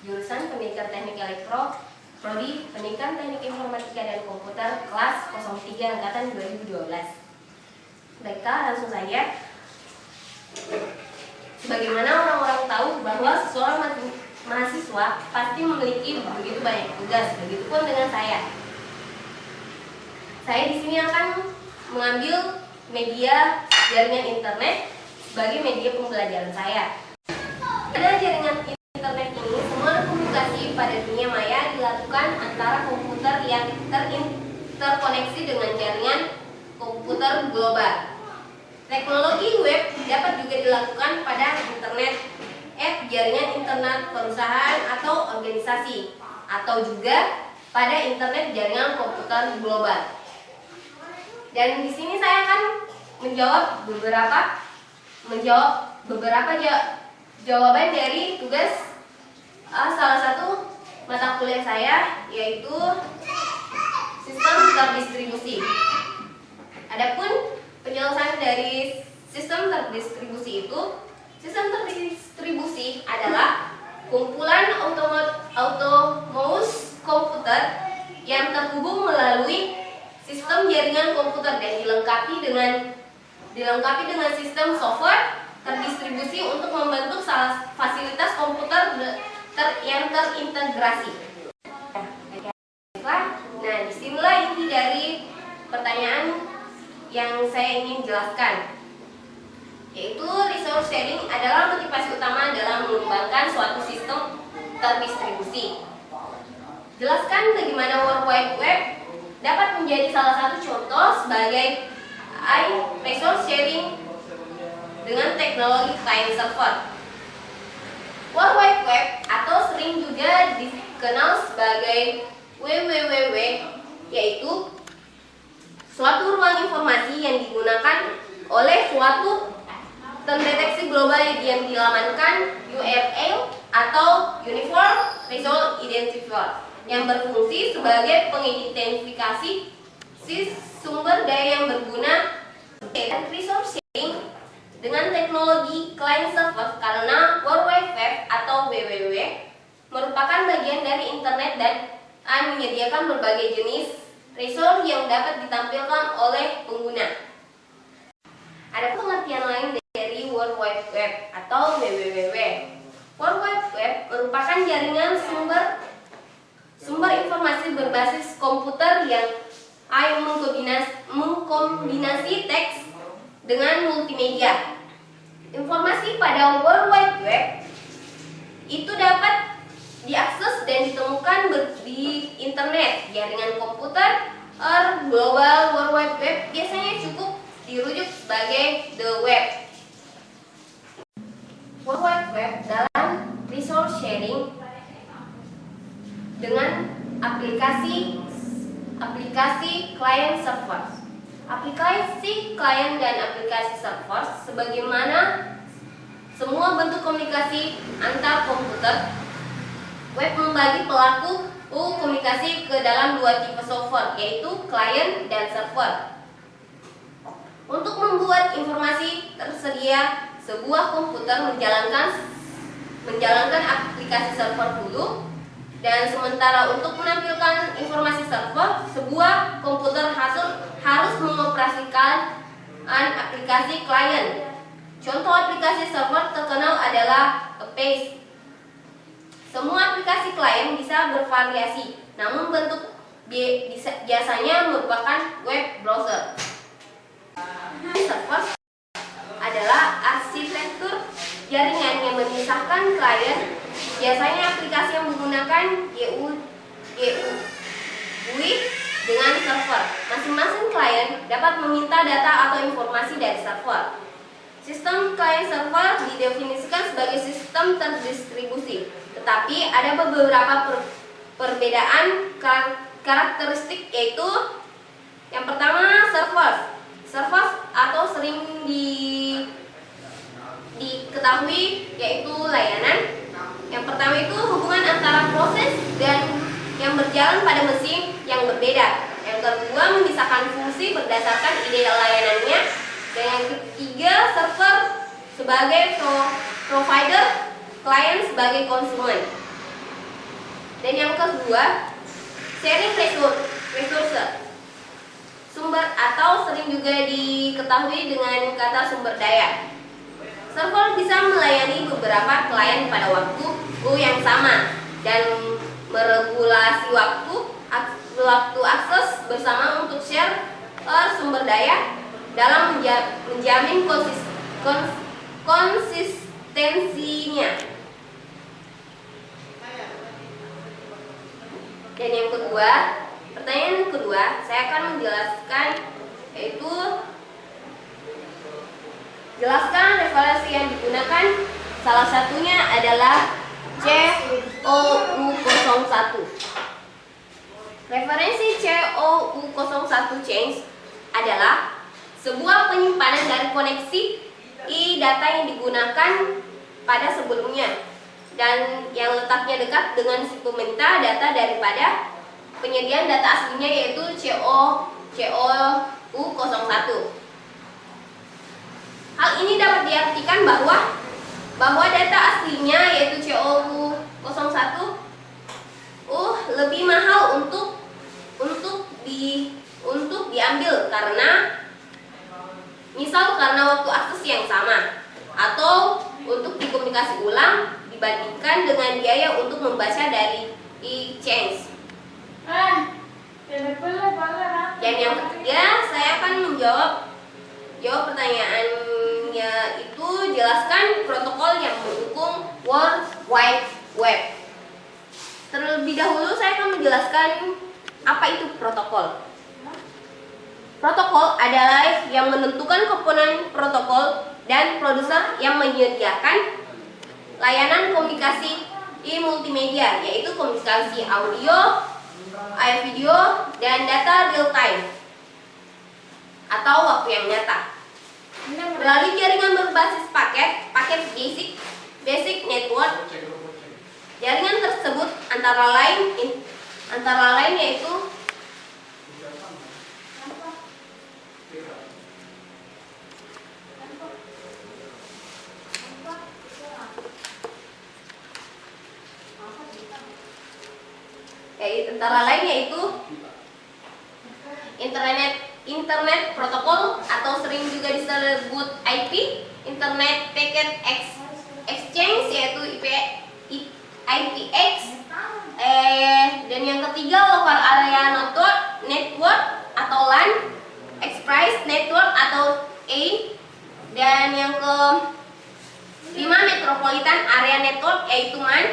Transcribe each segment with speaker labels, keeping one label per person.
Speaker 1: jurusan Pendidikan Teknik Elektro, Prodi Pendidikan Teknik Informatika dan Komputer, kelas 03 angkatan 2012. Baiklah, langsung saja. Sebagaimana orang-orang tahu bahwa seorang mahasiswa pasti memiliki begitu banyak tugas, begitupun dengan saya. Saya di sini akan mengambil media jaringan internet sebagai media pembelajaran saya. Pada jaringan internet ini, semua komunikasi pada dunia maya dilakukan antara komputer yang terkoneksi dengan jaringan komputer global. Teknologi web dapat juga dilakukan pada internet, jaringan internet perusahaan atau organisasi, atau juga pada internet jaringan komputer global. Dan di sini saya akan menjawab beberapa jawaban dari tugas salah satu mata kuliah saya, yaitu sistem terdistribusi. Adapun penjelasan dari sistem terdistribusi adalah kumpulan autonomous komputer yang terhubung melalui sistem jaringan komputer dan dilengkapi dengan sistem software terdistribusi untuk membentuk fasilitas komputer yang terintegrasi. Nah, disinilah inti dari pertanyaan yang saya ingin jelaskan, yaitu resource sharing adalah motivasi utama dalam mengembangkan suatu sistem terdistribusi. Jelaskan bagaimana World Wide Web dapat menjadi salah satu contoh sebagai resource sharing dengan teknologi client server. World Wide Web atau sering juga dikenal sebagai WWW, yaitu suatu ruang informasi yang digunakan oleh suatu terdeteksi global yang dilamankan URL atau Uniform Result Identifier, yang berfungsi sebagai pengidentifikasi sumber daya yang berguna dan resource sharing dengan teknologi client server, karena World Wide Web atau WWW merupakan bagian dari internet dan menyediakan berbagai jenis resource yang dapat ditampilkan oleh pengguna. Ada pengertian lain dari World Wide Web atau WWW. World Wide Web merupakan jaringan sumber informasi berbasis komputer yang mengkombinasi teks dengan multimedia. Informasi pada World Wide Web itu dapat diakses dan ditemukan di internet. Jaringan komputer global World Wide Web biasanya cukup dirujuk sebagai the web. World Wide Web dalam resource sharing dengan aplikasi client server. Aplikasi client dan aplikasi server sebagaimana semua bentuk komunikasi antar komputer. Web membagi pelaku komunikasi ke dalam dua tipe software, yaitu client dan server. Untuk membuat informasi tersedia, sebuah komputer menjalankan aplikasi server dulu, dan sementara untuk menampilkan informasi server, sebuah komputer harus mengoperasikan aplikasi client. Contoh aplikasi server terkenal adalah Apache. Semua aplikasi klien bisa bervariasi, namun bentuk biasanya merupakan web browser. Server adalah arsitektur jaringan yang memisahkan klien. Biasanya aplikasi yang menggunakan GUI dengan server. Masing-masing klien dapat meminta data atau informasi dari server. Sistem client server didefinisikan sebagai sistem terdistribusi, tetapi ada beberapa perbedaan karakteristik, yaitu yang pertama server atau sering diketahui yaitu layanan. Yang pertama itu hubungan antara proses dan yang berjalan pada mesin yang berbeda. Yang kedua memisahkan fungsi berdasarkan ide layanannya. Dan yang ketiga server sebagai provider, klien sebagai konsumen. Dan yang kedua, sharing resource. Sumber atau sering juga diketahui dengan kata sumber daya. Server bisa melayani beberapa klien pada waktu yang sama dan meregulasi waktu akses bersama untuk share sumber daya dalam menjamin konsistensinya. Dan yang kedua, pertanyaan kedua, saya akan menjelaskan, yaitu jelaskan referensi yang digunakan. Salah satunya adalah COU01. Referensi COU01 change adalah sebuah penyimpanan dari koneksi data yang digunakan pada sebelumnya dan yang letaknya dekat dengan si peminta data daripada penyediaan data aslinya, yaitu COU01. Hal ini dapat diartikan bahwa data aslinya, yaitu COU01, lebih mahal untuk diambil karena waktu akses yang sama atau untuk dikomunikasi ulang dibandingkan dengan biaya untuk membaca dari e-change. Dan yang ketiga, saya akan menjawab pertanyaannya, itu jelaskan protokol yang mendukung World Wide Web. Terlebih dahulu saya akan menjelaskan apa itu protokol. Protokol adalah yang menentukan komponen protokol dan produser yang menyediakan layanan komunikasi multimedia, yaitu komunikasi audio, video, dan data real time atau waktu yang nyata melalui jaringan berbasis paket basic network. Jaringan tersebut antara lain yaitu internet protokol atau sering juga disebut IP, Internet Packet Exchange, yaitu IPX. Dan yang ketiga, Local Area Network atau LAN, Express Network atau A. Dan yang kelima, Metropolitan Area Network, yaitu MAN.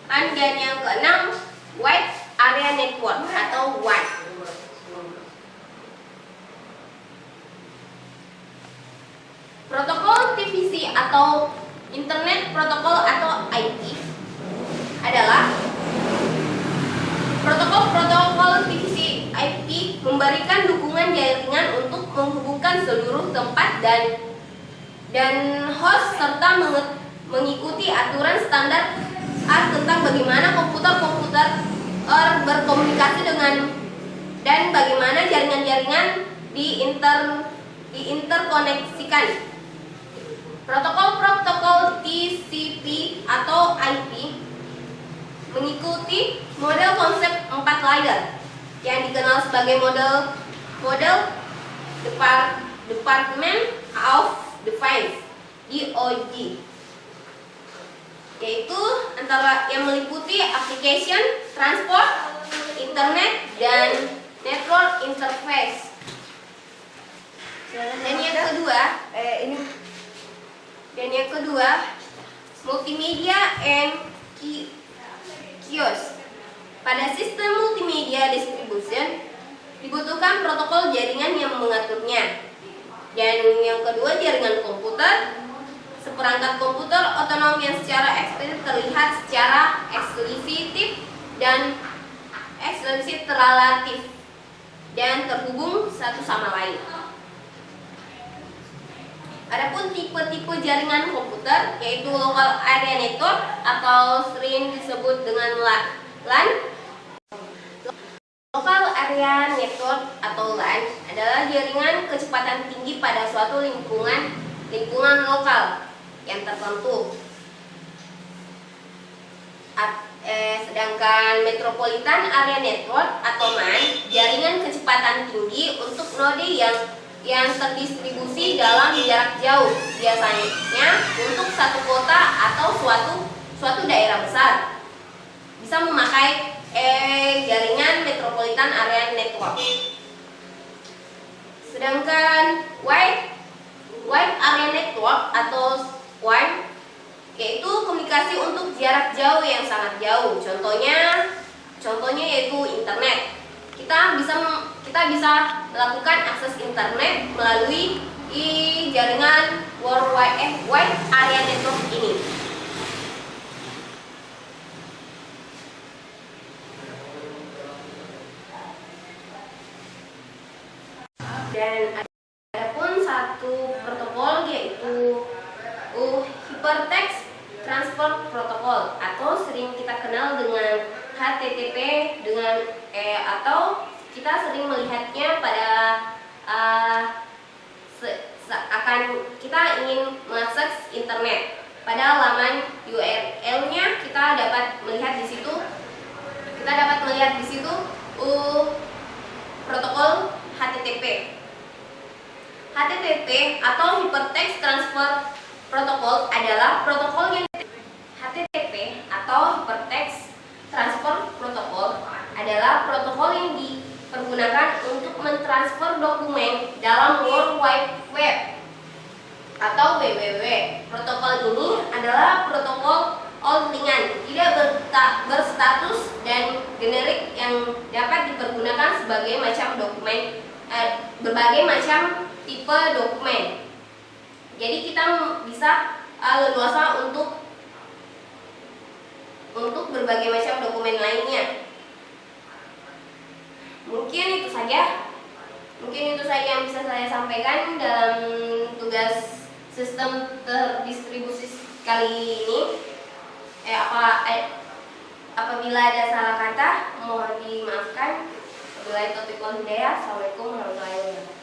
Speaker 1: Dan yang keenam, Wide Area Network atau WAN. Protokol TCP atau Internet Protokol atau IP adalah protokol TCP IP memberikan dukungan jaringan untuk menghubungkan seluruh tempat dan host serta mengikuti aturan standar tentang bagaimana komputer berkomunikasi dan bagaimana jaringan-jaringan diinterkoneksikan. Protokol TCP atau IP mengikuti model konsep 4 layer yang dikenal sebagai model Department of Defense (DoD), yaitu antara yang meliputi application, transport, internet, dan network interface. Dan yang kedua, multimedia and kiosk. Pada sistem multimedia distribution dibutuhkan protokol jaringan yang mengaturnya. Dan yang kedua, jaringan komputer, seperangkat komputer otonom yang secara eksplisit terlihat secara eksplisit dan eksplisit relatif dan terhubung satu sama lain. Adapun tipe-tipe jaringan komputer, yaitu Local Area Network atau sering disebut dengan LAN. Local Area Network atau LAN adalah jaringan kecepatan tinggi pada suatu lingkungan lokal yang tertentu. Sedangkan Metropolitan Area Network atau MAN, jaringan kecepatan tinggi untuk node yang terdistribusi dalam jarak jauh, biasanya untuk satu kota atau suatu daerah besar, bisa memakai jaringan Metropolitan Area Network. Sedangkan Wide Area Network atau WAN yaitu komunikasi untuk jarak jauh yang sangat jauh. Contohnya yaitu internet. Kita bisa melakukan akses internet melalui jaringan Wide Area Network ini. Dan adapun satu protokol yaitu Hypertext Transfer Protocol atau sering kita kenal dengan HTTP atau kita sering melihatnya pada kita ingin mengakses internet. Pada laman URL-nya kita dapat melihat di situ protokol HTTP. HTTP atau Hypertext Transfer Protocol adalah protokol yang HTTP atau Hypertext Transfer Protocol adalah protokol yang dipergunakan untuk mentransfer dokumen dalam World Wide Web atau WWW. Protokol ini adalah protokol all-ringan, tidak berstatus dan generik yang dapat dipergunakan berbagai macam tipe dokumen. Jadi kita bisa leluasa untuk berbagai macam dokumen lainnya. Mungkin itu saja yang bisa saya sampaikan dalam tugas sistem terdistribusi kali ini. Apabila ada salah kata mohon dimaafkan. Wabillahi taufiq wal hidayah. Assalamualaikum warahmatullahi wabarakatuh.